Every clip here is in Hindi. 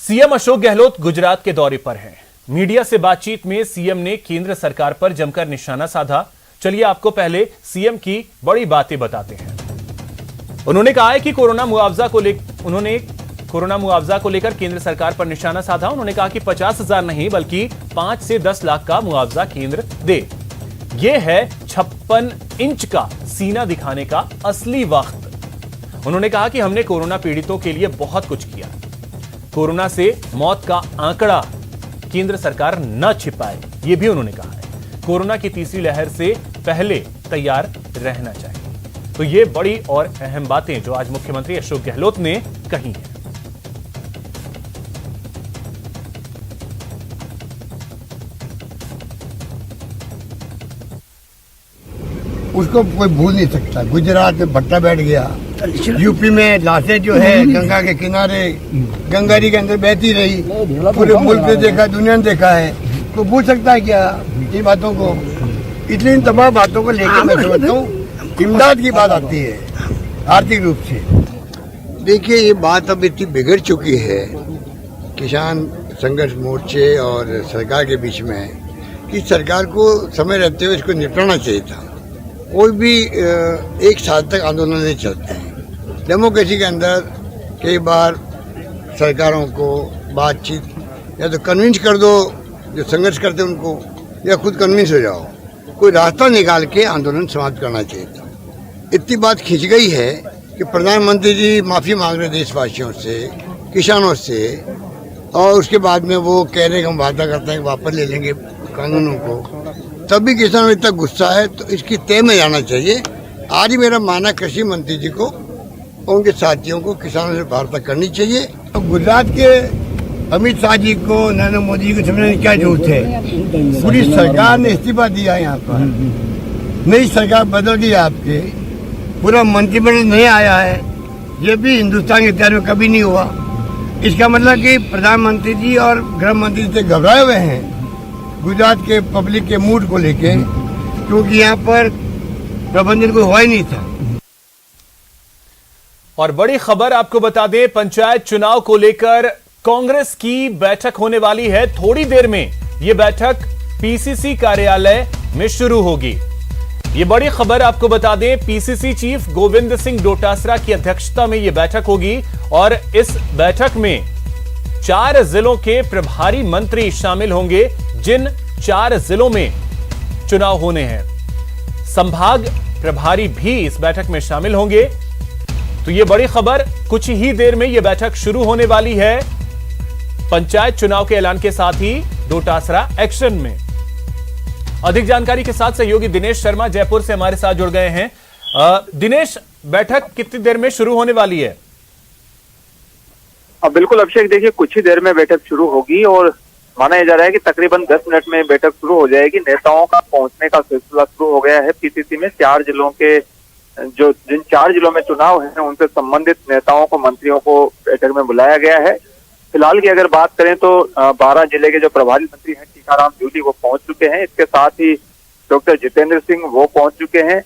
सीएम अशोक गहलोत गुजरात के दौरे पर हैं। मीडिया से बातचीत में सीएम ने केंद्र सरकार पर जमकर निशाना साधा। चलिए आपको पहले सीएम की बड़ी बातें बताते हैं। उन्होंने कहा है कि कोरोना मुआवजा को लेकर केंद्र सरकार पर निशाना साधा। उन्होंने कहा कि 50,000 नहीं बल्कि 5 से 10 लाख का मुआवजा केंद्र दे। यह है 56 इंच का सीना दिखाने का असली वक्त। उन्होंने कहा कि हमने कोरोना पीड़ितों के लिए बहुत कुछ किया। कोरोना से मौत का आंकड़ा केंद्र सरकार न छिपाए, यह भी उन्होंने कहा है। कोरोना की तीसरी लहर से पहले तैयार रहना चाहिए। तो ये बड़ी और अहम बातें जो आज मुख्यमंत्री अशोक गहलोत ने कही हैं। उसको कोई भूल नहीं सकता। गुजरात में भट्टा बैठ गया, यूपी में लाशें जो है गंगा के किनारे गंगारी के अंदर बहती रही। पूरे मुल्क ने देखा, दुनिया ने देखा है। कोई भूल सकता है क्या इन बातों को? इसलिए इन तमाम बातों को लेकर मैं समझता हूँ इमदाद की बात आती है आर्थिक रूप से। देखिए, ये बात अब इतनी बिगड़ चुकी है किसान संघर्ष मोर्चे और सरकार के बीच में कि सरकार को समय रहते हुए इसको निपटाना चाहिए था। कोई भी एक साल तक आंदोलन नहीं चलते हैं। डेमोक्रेसी के अंदर कई बार सरकारों को बातचीत या तो कन्विंस कर दो जो संघर्ष करते उनको, या खुद कन्विंस हो जाओ। कोई रास्ता निकाल के आंदोलन समाप्त करना चाहिए था। इतनी बात खिंच गई है कि प्रधानमंत्री जी माफ़ी मांग रहे देशवासियों से, किसानों से, और उसके बाद में वो कह रहे हैं हम वादा करते हैं वापस ले लेंगे कानूनों को। तब भी किसानों में इतना गुस्सा है तो इसकी तय में जाना चाहिए। आज ही मेरा मानना कृषि मंत्री जी को और उनके साथियों को किसानों से वार्ता करनी चाहिए। तो गुजरात के अमित शाह जी को, नरेंद्र मोदी जी को समझने की क्या जरूरत है? पूरी सरकार ने इस्तीफा दिया है। यहाँ पर नई सरकार बदल गई, आपके पूरा मंत्रिमंडल नहीं आया है। ये भी हिंदुस्तान के इतिहास में कभी नहीं हुआ। इसका मतलब कि प्रधानमंत्री जी और गृह मंत्री से घबराए हुए हैं गुजरात के पब्लिक के मूड को लेके, क्योंकि यहाँ पर प्रबंधन कोई हुआ ही नहीं था। और बड़ी खबर आपको बता दें, पंचायत चुनाव को लेकर कांग्रेस की बैठक होने वाली है। थोड़ी देर में यह बैठक पीसीसी कार्यालय में शुरू होगी। यह बड़ी खबर आपको बता दें, पीसीसी चीफ गोविंद सिंह डोटासरा की अध्यक्षता में यह बैठक होगी और इस बैठक में 4 जिलों के प्रभारी मंत्री शामिल होंगे। जिन 4 जिलों में चुनाव होने हैं, संभाग प्रभारी भी इस बैठक में शामिल होंगे। तो यह बड़ी खबर, कुछ ही देर में यह बैठक शुरू होने वाली है। पंचायत चुनाव के ऐलान के साथ ही डोटासरा एक्शन में। अधिक जानकारी के साथ सहयोगी दिनेश शर्मा जयपुर से हमारे साथ जुड़ गए हैं। दिनेश, बैठक कितनी देर में शुरू होने वाली है? बिल्कुल अभिषेक, देखिए कुछ ही देर में बैठक शुरू होगी और माना जा रहा है कि तकरीबन 10 मिनट में बैठक शुरू हो जाएगी। नेताओं का पहुंचने का सिलसिला शुरू हो गया है। पीसीसी में 4 जिलों के जिन 4 जिलों में चुनाव है उनसे संबंधित नेताओं को, मंत्रियों को बैठक में बुलाया गया है। फिलहाल की अगर बात करें तो 12 जिले के जो प्रभारी मंत्री हैं टीकाराम जूली वो पहुंच चुके हैं। इसके साथ ही डॉक्टर जितेंद्र सिंह वो पहुंच चुके हैं।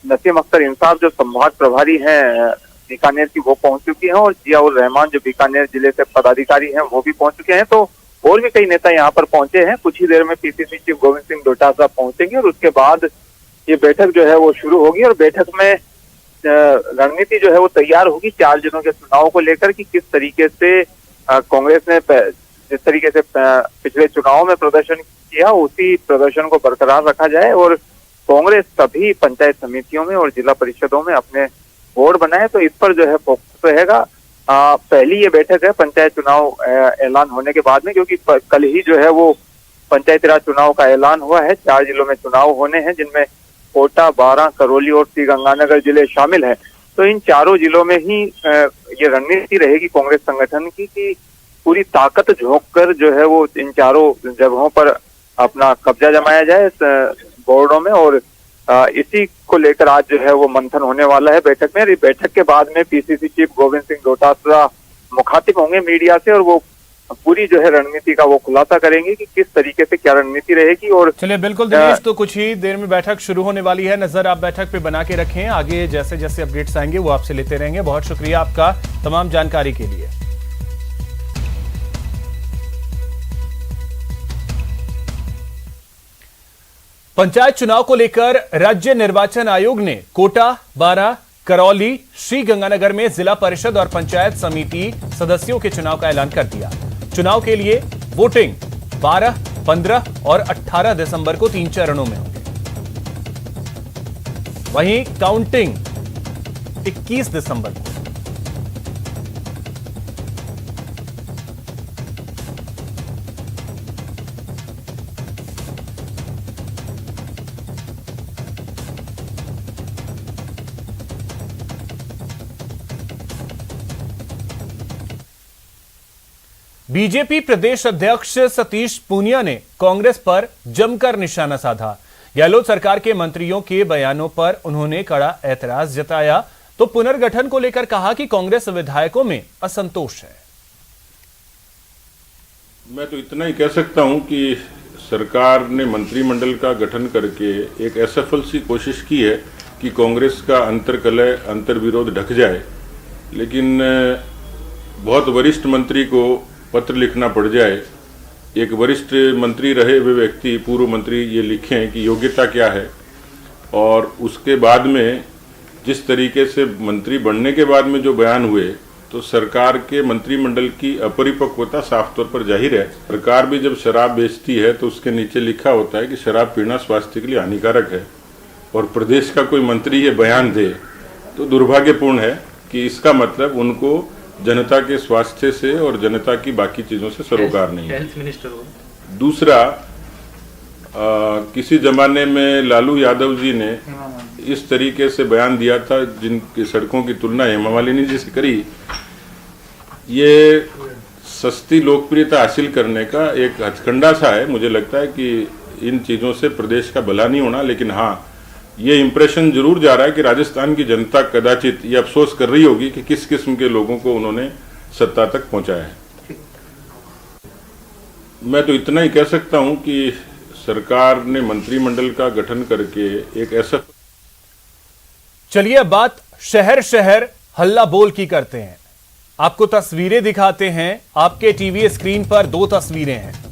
नसीम अख्तर इंसाफ जो संभाग प्रभारी हैं बीकानेर की वो पहुंच चुकी हैं और जियाउर रहमान जो बीकानेर जिले से पदाधिकारी हैं वो भी पहुंच चुके हैं। तो और भी कई नेता यहाँ पर पहुंचे हैं। कुछ ही देर में पीसीसी चीफ गोविंद सिंह डोटासरा पहुंचेंगे और उसके बाद ये बैठक जो है वो शुरू होगी और बैठक में रणनीति जो है वो तैयार होगी 4 जिलों के चुनाव को लेकर कि किस तरीके से कांग्रेस ने जिस तरीके से पिछले चुनाव में प्रदर्शन किया उसी प्रदर्शन को बरकरार रखा जाए और कांग्रेस सभी पंचायत समितियों में और जिला परिषदों में अपने बोर्ड बनाए। तो इस पर जो है फोकस रहेगा। पहली ये बैठक है पंचायत चुनाव ऐलान होने के बाद में, क्योंकि कल ही जो है वो पंचायती राज चुनाव का ऐलान हुआ है। 4 जिलों में चुनाव होने हैं जिनमें कोटा, बारां, करौली और श्रीगंगानगर जिले शामिल हैं। तो इन 4 जिलों में ही ये रणनीति रहेगी कांग्रेस संगठन की कि पूरी ताकत झोंक कर जो है वो इन 4 जगहों पर अपना कब्जा जमाया जाए बोर्डों में। और इसी को लेकर आज जो है वो मंथन होने वाला है बैठक में। इस बैठक के बाद में पीसीसी चीफ गोविंद सिंह डोटासरा मुखातिब होंगे मीडिया से और वो पूरी जो है रणनीति का वो खुलासा करेंगे कि किस तरीके से क्या रणनीति रहेगी। और चलिए बिल्कुल दिनेश, तो कुछ ही देर में बैठक शुरू होने वाली है। नजर आप बैठक पे बना के रखें। आगे जैसे जैसे अपडेट्स आएंगे वो आपसे लेते रहेंगे। बहुत शुक्रिया आपका तमाम जानकारी के लिए। पंचायत चुनाव को लेकर राज्य निर्वाचन आयोग ने कोटा, बारां, करौली, श्रीगंगानगर में जिला परिषद और पंचायत समिति सदस्यों के चुनाव का ऐलान कर दिया। चुनाव के लिए वोटिंग 12, 15 और 18 दिसंबर को 3 चरणों में होगी। वहीं काउंटिंग 21 दिसंबर को। बीजेपी प्रदेश अध्यक्ष सतीश पूनिया ने कांग्रेस पर जमकर निशाना साधा। गहलोत सरकार के मंत्रियों के बयानों पर उन्होंने कड़ा ऐतराज जताया तो पुनर्गठन को लेकर कहा कि कांग्रेस विधायकों में असंतोष है। मैं तो इतना ही कह सकता हूं कि सरकार ने मंत्रिमंडल का गठन करके एक असफल सी कोशिश की है कि कांग्रेस का अंतर्कलह, अंतर्विरोध ढक जाए, लेकिन बहुत वरिष्ठ मंत्री को पत्र लिखना पड़ जाए। एक वरिष्ठ मंत्री रहे हुए व्यक्ति, पूर्व मंत्री, ये लिखें कि योग्यता क्या है, और उसके बाद में जिस तरीके से मंत्री बनने के बाद में जो बयान हुए, तो सरकार के मंत्रिमंडल की अपरिपक्वता साफ तौर पर जाहिर है। सरकार भी जब शराब बेचती है तो उसके नीचे लिखा होता है कि शराब पीना स्वास्थ्य के लिए हानिकारक है, और प्रदेश का कोई मंत्री ये बयान दे तो दुर्भाग्यपूर्ण है कि इसका मतलब उनको जनता के स्वास्थ्य से और जनता की बाकी चीजों से सरोकार नहीं है। हेल्थ मिनिस्टर हो। दूसरा, किसी जमाने में लालू यादव जी ने इस तरीके से बयान दिया था, जिनकी सड़कों की तुलना हेमा मालिनी जी से करी। ये सस्ती लोकप्रियता हासिल करने का एक हथकंडा सा है। मुझे लगता है कि इन चीजों से प्रदेश का भला नहीं होना, लेकिन हाँ, ये इंप्रेशन जरूर जा रहा है कि राजस्थान की जनता कदाचित ये अफसोस कर रही होगी कि किस किस्म के लोगों को उन्होंने सत्ता तक पहुंचाया है। मैं तो इतना ही कह सकता हूं कि सरकार ने मंत्रिमंडल का गठन करके एक ऐसा। चलिए अब बात शहर शहर हल्ला बोल की करते हैं। आपको तस्वीरें दिखाते हैं। आपके टीवी स्क्रीन पर 2 तस्वीरें हैं।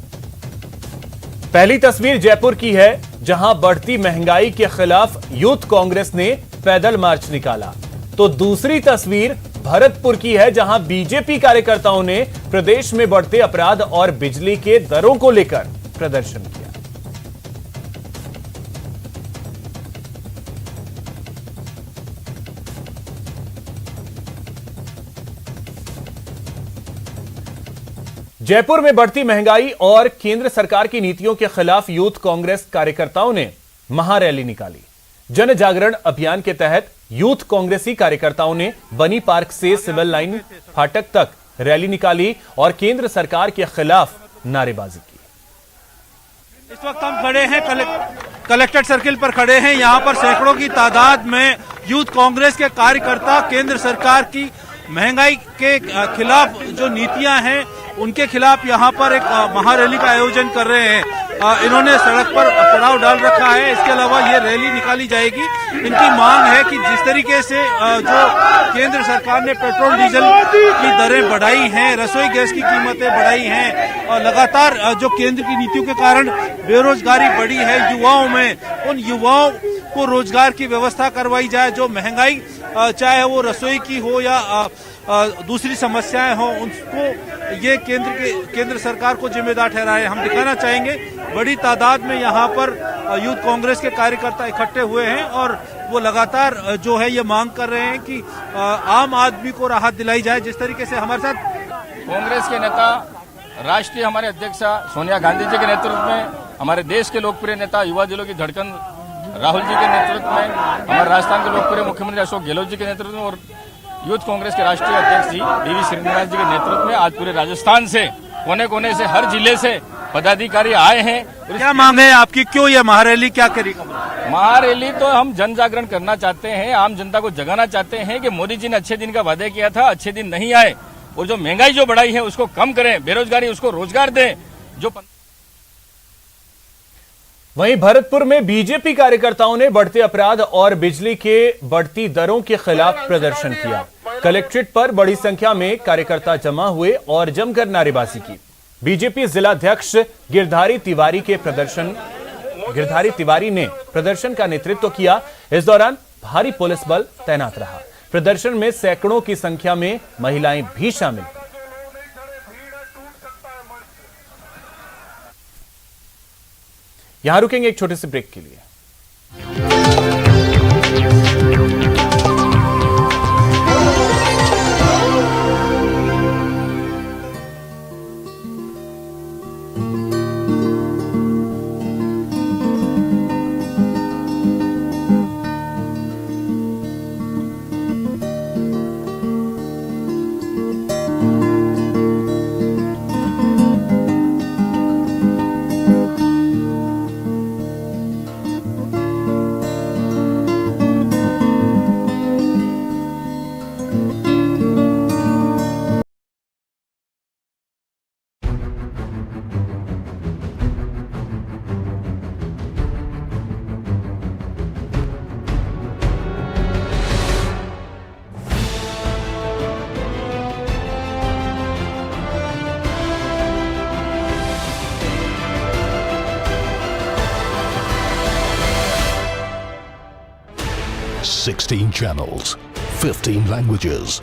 पहली तस्वीर जयपुर की है, जहां बढ़ती महंगाई के खिलाफ यूथ कांग्रेस ने पैदल मार्च निकाला। तो दूसरी तस्वीर भरतपुर की है, जहां बीजेपी कार्यकर्ताओं ने प्रदेश में बढ़ते अपराध और बिजली के दरों को लेकर प्रदर्शन किया। जयपुर में बढ़ती महंगाई और केंद्र सरकार की नीतियों के खिलाफ यूथ कांग्रेस कार्यकर्ताओं ने महारैली निकाली। जन जागरण अभियान के तहत यूथ कांग्रेसी कार्यकर्ताओं ने बनी पार्क से सिविल लाइन फाटक तक रैली निकाली और केंद्र सरकार के खिलाफ नारेबाजी की। इस वक्त हम खड़े हैं कलेक्ट्रेट सर्किल पर खड़े हैं। यहां पर सैकड़ों की तादाद में यूथ कांग्रेस के कार्यकर्ता केंद्र सरकार की महंगाई के खिलाफ जो नीतियां हैं उनके खिलाफ यहां पर एक महारैली का आयोजन कर रहे हैं। इन्होंने सड़क पर पड़ाव डाल रखा है। इसके अलावा ये रैली निकाली जाएगी। इनकी मांग है कि जिस तरीके से जो केंद्र सरकार ने पेट्रोल डीजल की दरें बढ़ाई हैं, रसोई गैस की कीमतें बढ़ाई हैं, और लगातार जो केंद्र की नीतियों के कारण बेरोजगारी बढ़ी है युवाओं में, उन युवाओं को रोजगार की व्यवस्था करवाई जाए। जो महंगाई चाहे वो रसोई की हो या दूसरी समस्याएं हो, उनको ये केंद्र सरकार को जिम्मेदार ठहराए। हम दिखाना चाहेंगे बड़ी तादाद में यहाँ पर यूथ कांग्रेस के कार्यकर्ता इकट्ठे हुए हैं और वो लगातार जो है ये मांग कर रहे हैं कि आम आदमी को राहत दिलाई जाए। जिस तरीके से हमारे साथ कांग्रेस के नेता, राष्ट्रीय हमारे अध्यक्ष सोनिया गांधी जी के नेतृत्व में, हमारे देश के लोकप्रिय नेता, युवा दिलों की धड़कन राहुल जी के नेतृत्व में, हमारे राजस्थान के लोकप्रिय मुख्यमंत्री अशोक गहलोत जी के नेतृत्व में और यूथ कांग्रेस के राष्ट्रीय अध्यक्ष जी डी.वी. श्रीनिवास जी के नेतृत्व में आज पूरे राजस्थान से, कोने कोने से, हर जिले से पदाधिकारी आए हैं। क्या मांग है आपकी? क्यों ये महारैली, क्या करेगा? महारैली तो हम जन जागरण करना चाहते हैं, आम जनता को जगाना चाहते हैं कि मोदी जी ने अच्छे दिन का वादे किया था, अच्छे दिन नहीं आए, और जो महंगाई जो बढ़ाई है उसको कम करें, बेरोजगारी उसको रोजगार दें। जो वहीं भरतपुर में बीजेपी कार्यकर्ताओं ने बढ़ते अपराध और बिजली के बढ़ती दरों के खिलाफ प्रदर्शन किया। कलेक्ट्रेट पर बड़ी संख्या में कार्यकर्ता जमा हुए और जमकर नारेबाजी की। बीजेपी जिलाध्यक्ष गिरधारी तिवारी के प्रदर्शन गिरधारी तिवारी ने प्रदर्शन का नेतृत्व किया। इस दौरान भारी पुलिस बल तैनात रहा। प्रदर्शन में सैकड़ों की संख्या में महिलाएं भी शामिल हुई। यहां रुकेंगे एक छोटे से ब्रेक के लिए। Sixteen channels, 15 languages,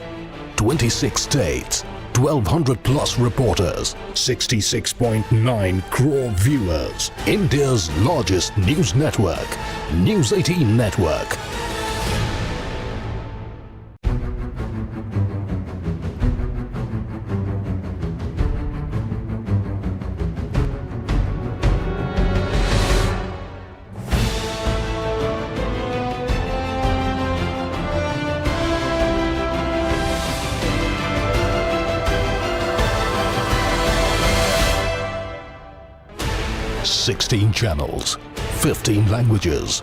26 states, 1,200 plus reporters, 66.9 crore viewers. India's largest news network, News 18 Network. Sixteen channels, 15 languages,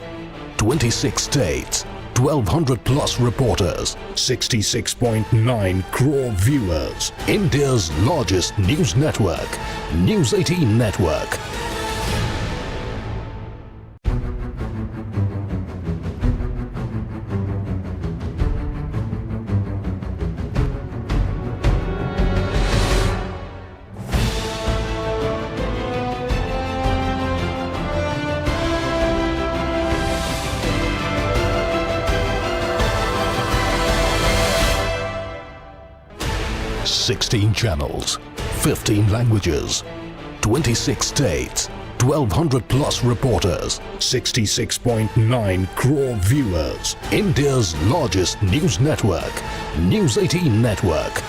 26 states, 1,200 plus reporters, 66.9 crore viewers. India's largest news network, News 18 Network. Sixteen channels, 15 languages, 26 states, 1,200 plus reporters, 66.9 crore viewers. India's largest news network, News 18 Network.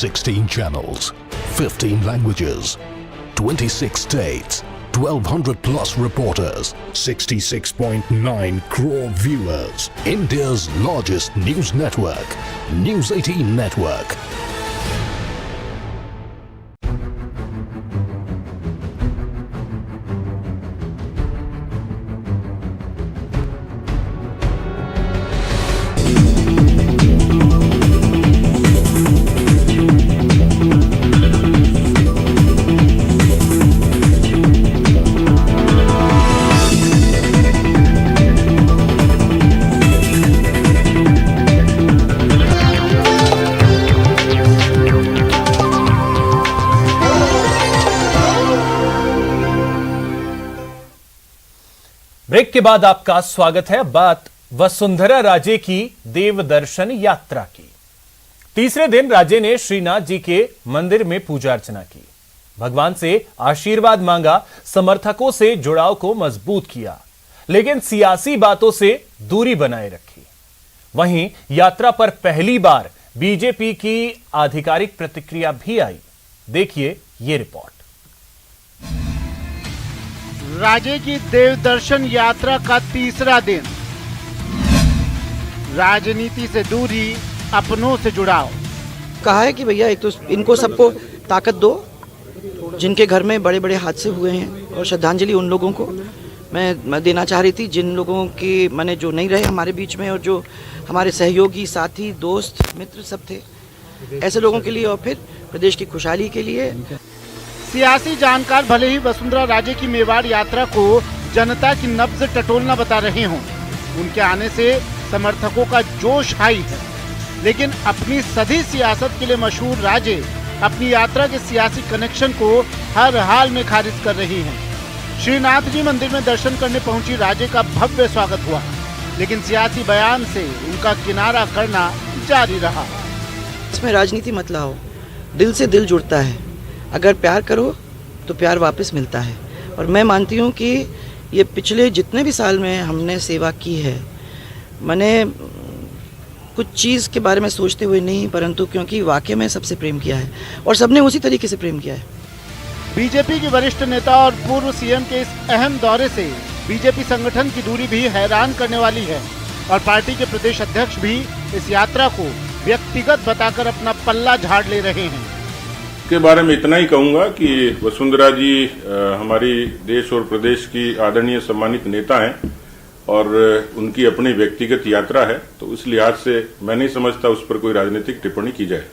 Sixteen channels, 15 languages, 26 states, 1,200 plus reporters, 66.9 crore viewers. India's largest news network, News 18 Network. Break के बाद आपका स्वागत है। बात वसुंधरा राजे की देवदर्शन यात्रा की। तीसरे दिन राजे ने श्रीनाथ जी के मंदिर में पूजा अर्चना की, भगवान से आशीर्वाद मांगा, समर्थकों से जुड़ाव को मजबूत किया, लेकिन सियासी बातों से दूरी बनाए रखी। वहीं यात्रा पर पहली बार बीजेपी की आधिकारिक प्रतिक्रिया भी आई। देखिए ये रिपोर्ट। राजे की देवदर्शन यात्रा का तीसरा दिन, राजनीति से दूरी, अपनों से जुड़ाव। कहा है कि भैया एक तो इनको सबको ताकत दो जिनके घर में बड़े बड़े हादसे हुए हैं, और श्रद्धांजलि उन लोगों को मैं देना चाह रही थी जिन लोगों की मैंने जो नहीं रहे हमारे बीच में और जो हमारे सहयोगी साथी दोस्त मित्र सब थे, ऐसे लोगों के लिए और फिर प्रदेश की खुशहाली के लिए। सियासी जानकार भले ही वसुंधरा राजे की मेवाड़ यात्रा को जनता की नब्ज टटोलना बता रहे हों, उनके आने से समर्थकों का जोश हाई है, लेकिन अपनी सदी सियासत के लिए मशहूर राजे अपनी यात्रा के सियासी कनेक्शन को हर हाल में खारिज कर रही हैं। श्रीनाथ जी मंदिर में दर्शन करने पहुंची राजे का भव्य स्वागत हुआ, लेकिन सियासी बयान से उनका किनारा करना जारी रहा। इसमें राजनीति मत लाओ, दिल से दिल जुड़ता है, अगर प्यार करो तो प्यार वापस मिलता है। और मैं मानती हूँ कि ये पिछले जितने भी साल में हमने सेवा की है, मैंने कुछ चीज़ के बारे में सोचते हुए नहीं, परंतु क्योंकि वाकई में सबसे प्रेम किया है और सबने उसी तरीके से प्रेम किया है। बीजेपी के वरिष्ठ नेता और पूर्व सीएम के इस अहम दौरे से बीजेपी संगठन की दूरी भी हैरान करने वाली है और पार्टी के प्रदेश अध्यक्ष भी इस यात्रा को व्यक्तिगत बताकर अपना पल्ला झाड़ ले रहे हैं। के बारे में इतना ही कहूंगा कि वसुंधरा जी हमारी देश और प्रदेश की आदरणीय सम्मानित नेता हैं और उनकी अपनी व्यक्तिगत यात्रा है, तो इस लिहाज से मैं नहीं समझता उस पर कोई राजनीतिक टिप्पणी की जाए।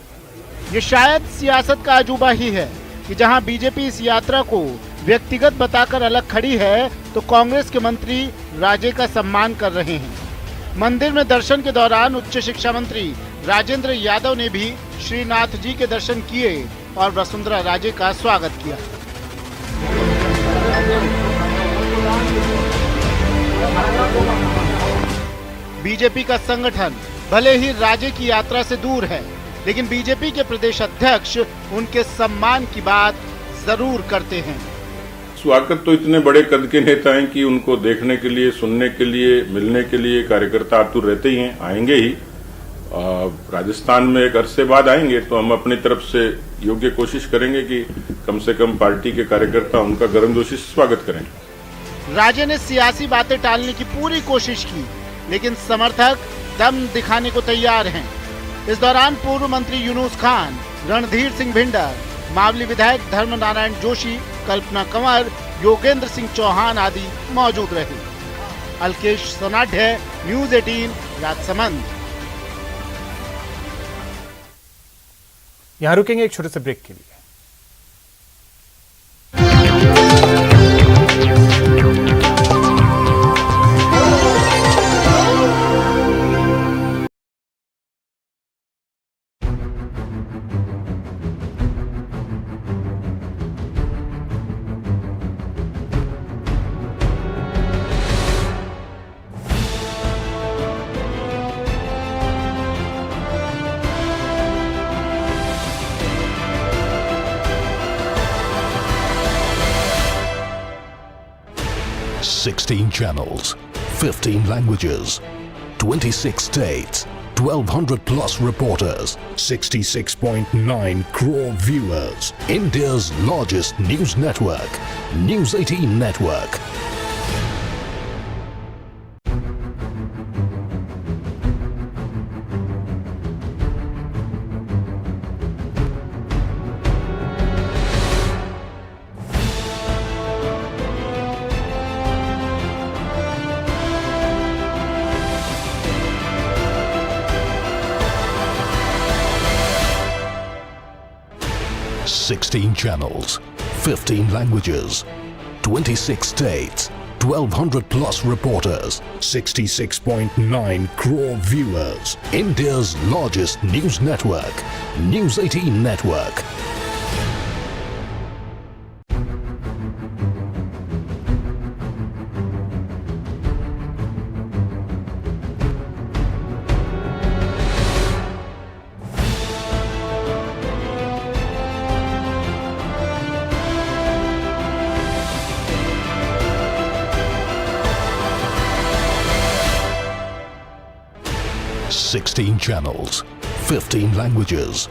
ये शायद सियासत का अजूबा ही है कि जहां बीजेपी इस यात्रा को व्यक्तिगत बताकर अलग खड़ी है, तो कांग्रेस के मंत्री राजे का सम्मान कर रहे हैं। मंदिर में दर्शन के दौरान उच्च शिक्षा मंत्री राजेंद्र यादव ने भी श्रीनाथ जी के दर्शन किए और वसुंधरा राजे का स्वागत किया। बीजेपी का संगठन भले ही राजे की यात्रा से दूर है, लेकिन बीजेपी के प्रदेश अध्यक्ष उनके सम्मान की बात जरूर करते हैं। स्वागत तो इतने बड़े कद के नेता हैं कि उनको देखने के लिए, सुनने के लिए, मिलने के लिए कार्यकर्ता आतुर रहते ही हैं, आएंगे ही। राजस्थान में एक अरसे बाद आएंगे तो हम अपनी तरफ से योग्य कोशिश करेंगे कि कम से कम पार्टी के कार्यकर्ता उनका गर्मजोशी से स्वागत करें। राजे ने सियासी बातें टालने की पूरी कोशिश की, लेकिन समर्थक दम दिखाने को तैयार हैं। इस दौरान पूर्व मंत्री यूनुस खान, रणधीर सिंह भिंडर, मावली विधायक धर्म नारायण जोशी, कल्पना कंवर, योगेंद्र सिंह चौहान आदि मौजूद रहे। अलकेश सोनाढ्य, न्यूज़ 18, राजसमंद। यहां रुकेंगे एक छोटे से ब्रेक के लिए। $16 channels, 15 languages, 26 states, 1,200 plus reporters, 66.9 crore viewers. India's largest news network, News 18 Network. $16 channels, 15 languages, 26 states, 1,200 plus reporters, 66.9 crore viewers. India's largest news network, News 18 Network. $16 channels, 15 languages,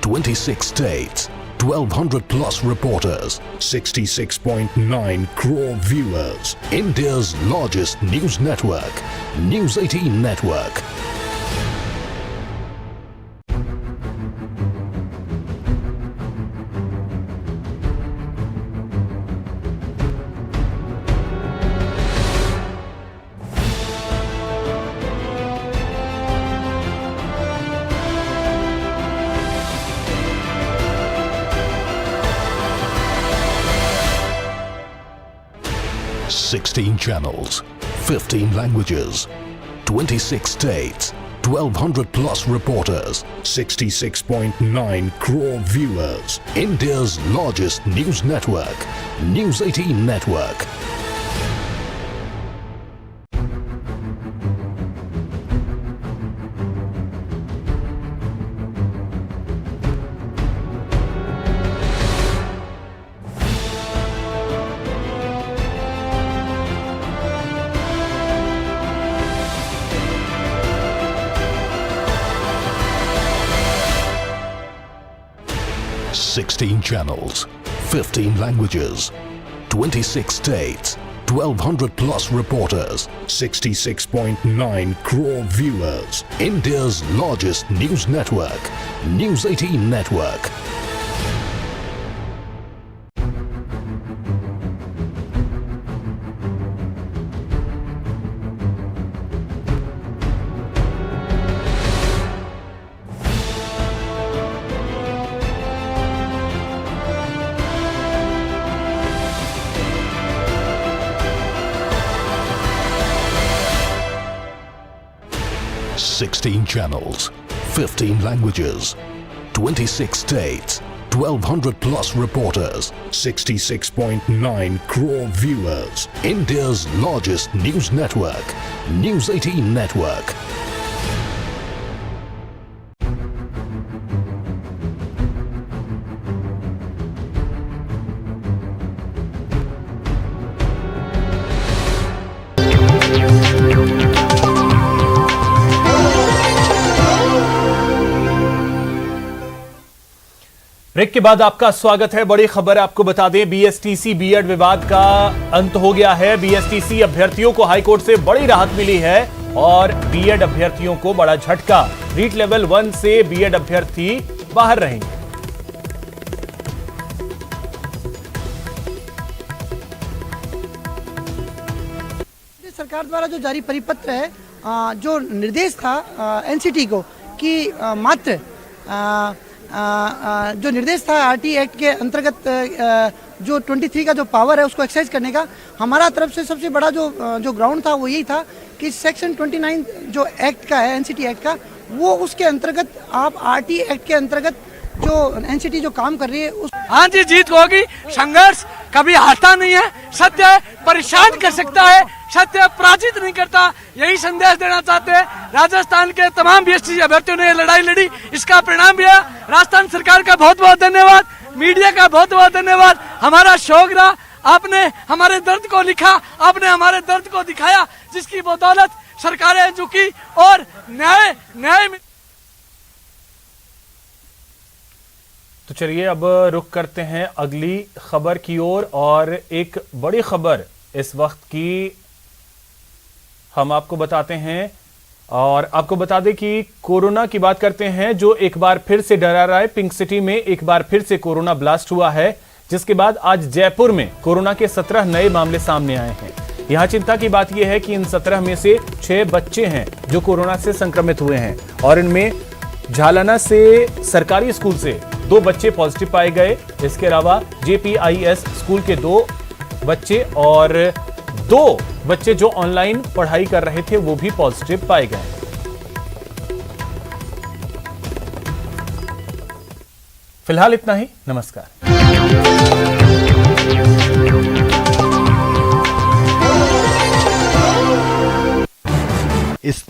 26 states, 1,200 plus reporters, 66.9 crore viewers. India's largest news network, News 18 Network. 16 channels, 15 languages, 26 states, 1200 plus reporters, 66.9 crore viewers. India's largest news network, News 18 Network. Sixteen channels, 15 languages, 26 states, 1200 plus reporters, 66.9 crore viewers. India's largest news network, News 18 Network. Sixteen channels, 15 languages, 26 states, 1200 plus reporters, 66.9 crore viewers. India's largest news network, News 18 Network. Break के बाद आपका स्वागत है। बड़ी खबर आपको बता दें, बीएसटीसी बीएड विवाद का अंत हो गया है। बीएसटीसी अभ्यर्थियों को हाईकोर्ट से बड़ी राहत मिली है और बीएड अभ्यर्थियों को बड़ा झटका। रीट लेवल 1 से बीएड अभ्यर्थी बाहर रहेंगे। सरकार द्वारा जो जारी परिपत्र है, जो निर्देश था एनसीटी को कि मात्र जो निर्देश था आरटी एक्ट के अंतर्गत जो 23 का जो पावर है उसको एक्सरसाइज करने का, हमारा तरफ से सबसे बड़ा जो ग्राउंड था वो यही था कि सेक्शन 29 जो एक्ट का है, एनसीटी एक्ट का, वो उसके अंतर्गत आप आरटी एक्ट के अंतर्गत जो एनसीटी जो काम कर रही है उस। हाँ जी, जीत होगी। संघर्ष कभी हारता नहीं है। सत्य परेशान कर सकता है, सत्य पराजित नहीं करता। यही संदेश देना चाहते हैं। राजस्थान के तमाम बीएसटीसी अभ्यर्थियों ने लड़ाई लड़ी, इसका परिणाम भी है। राजस्थान सरकार का बहुत बहुत धन्यवाद, मीडिया का बहुत बहुत धन्यवाद। हमारा शौक रहा, आपने हमारे दर्द को लिखा, आपने हमारे दर्द को दिखाया, जिसकी बदौलत सरकारें झुकी और न्याय तो चलिए अब रुख करते हैं अगली खबर की ओर। और एक बड़ी खबर इस वक्त की हम आपको बताते हैं और आपको बता दें कि कोरोना की बात करते हैं, जो एक बार फिर से डरा रहा है। पिंक सिटी में एक बार फिर से कोरोना ब्लास्ट हुआ है, जिसके बाद आज जयपुर में कोरोना के 17 नए मामले सामने आए हैं। यहां चिंता की बात यह है कि इन 17 में से 6 बच्चे हैं जो कोरोना से संक्रमित हुए हैं और इनमें झालाना से सरकारी स्कूल से 2 बच्चे पॉजिटिव पाए गए। इसके अलावा जेपीआईएस स्कूल के 2 बच्चे और 2 बच्चे जो ऑनलाइन पढ़ाई कर रहे थे वो भी पॉजिटिव पाए गए। फिलहाल इतना ही। नमस्कार। इस